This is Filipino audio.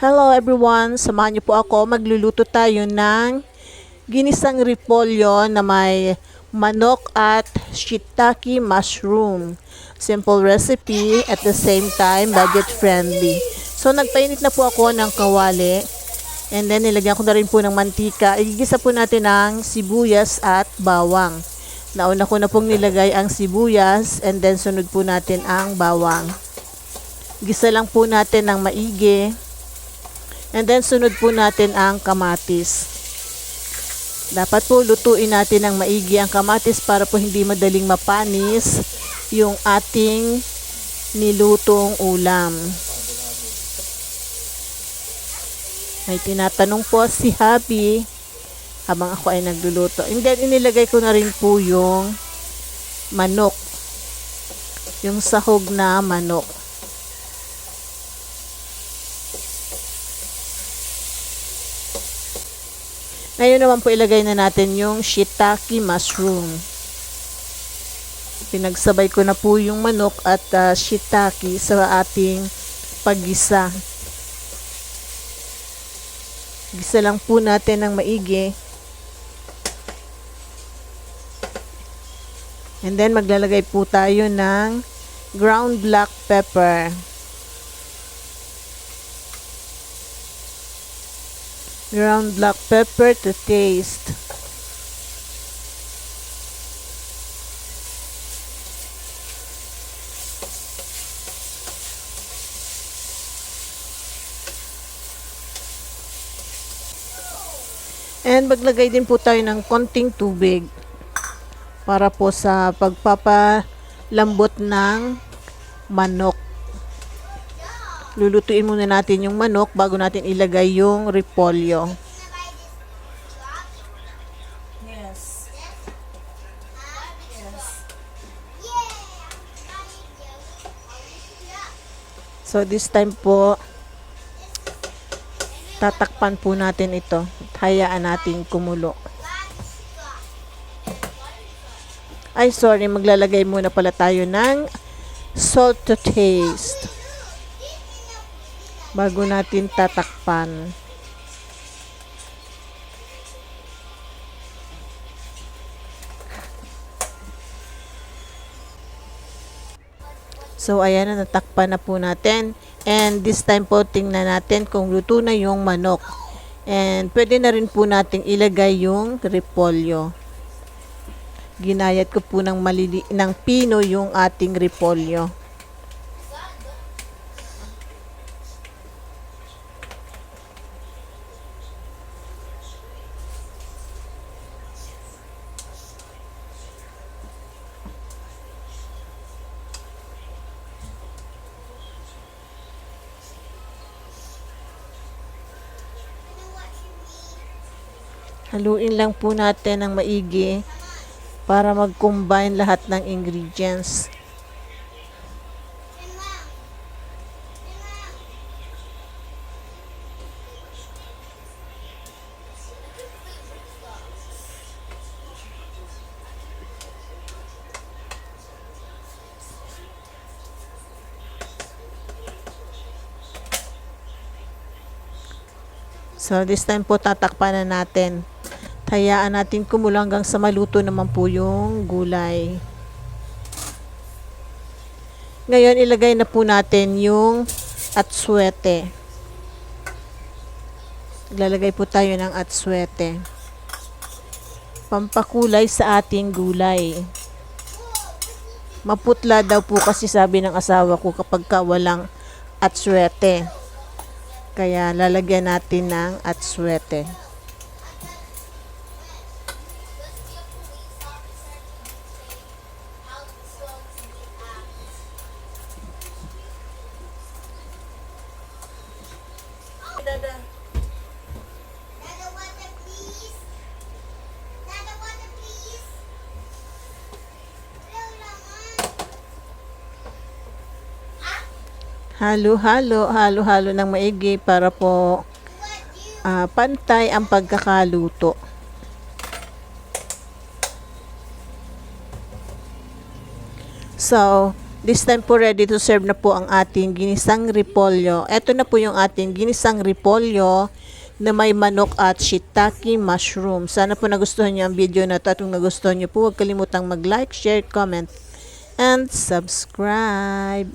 Hello everyone! Samahan niyo po ako. Magluluto tayo ng ginisang repolyo na may manok at shiitake mushroom. Simple recipe at the same time budget friendly. So nagpainit na po ako ng kawali and then nilagyan ko na rin po ng mantika. Igigisa po natin ang sibuyas at bawang. Nauna ko na pong nilagay ang sibuyas and then sunod po natin ang bawang. Gisa lang po natin ng maigi. And then sunod po natin ang kamatis. Dapat po lutuin natin ng maigi ang kamatis para po hindi madaling mapanis yung ating nilutong ulam. May tinatanong po si Happy habang ako ay nagluluto. And then inilagay ko na rin po yung manok. Yung sahog na manok. Ngayon naman po ilagay na natin yung shiitake mushroom. Pinagsabay ko na po yung manok at shiitake sa ating paggisa. Gisa lang po natin ng maigi. And then maglalagay po tayo ng ground black pepper. Ground black pepper to taste. And maglagay din po tayo ng konting tubig para po sa pagpapalambot ng manok. Lulutuin muna natin yung manok bago natin ilagay yung repolyo. Yes. So this time po, tatakpan po natin ito. Hayaan natin kumulo. Ay sorry, maglalagay muna pala tayo ng salt to taste bago natin tatakpan. So ayan na, natakpan na po natin. And this time po tingnan natin kung luto na yung manok. And pwede na rin po nating ilagay yung repolyo. Ginayat ko po ng pino yung ating repolyo. Haluin lang po natin ng maigi para mag-combine lahat ng ingredients. So this time po tatakpan na natin. Hayaan natin kumulo hanggang sa maluto naman po yung gulay. Ngayon, ilagay na po natin yung atsuete. Ilalagay po tayo ng atsuete. Pampakulay sa ating gulay. Maputla daw po kasi sabi ng asawa ko kapag walang atsuete. Kaya lalagyan natin ng atsuete. Halo-halo ng maigi para po pantay ang pagkakaluto. So, This time po ready to serve na po ang ating ginisang repolyo. Ito na po yung ating ginisang repolyo na may manok at shiitake mushroom. Sana po nagustuhan niyo ang video na ito at kung nagustuhan niyo po huwag kalimutang mag-like, share, comment, and subscribe.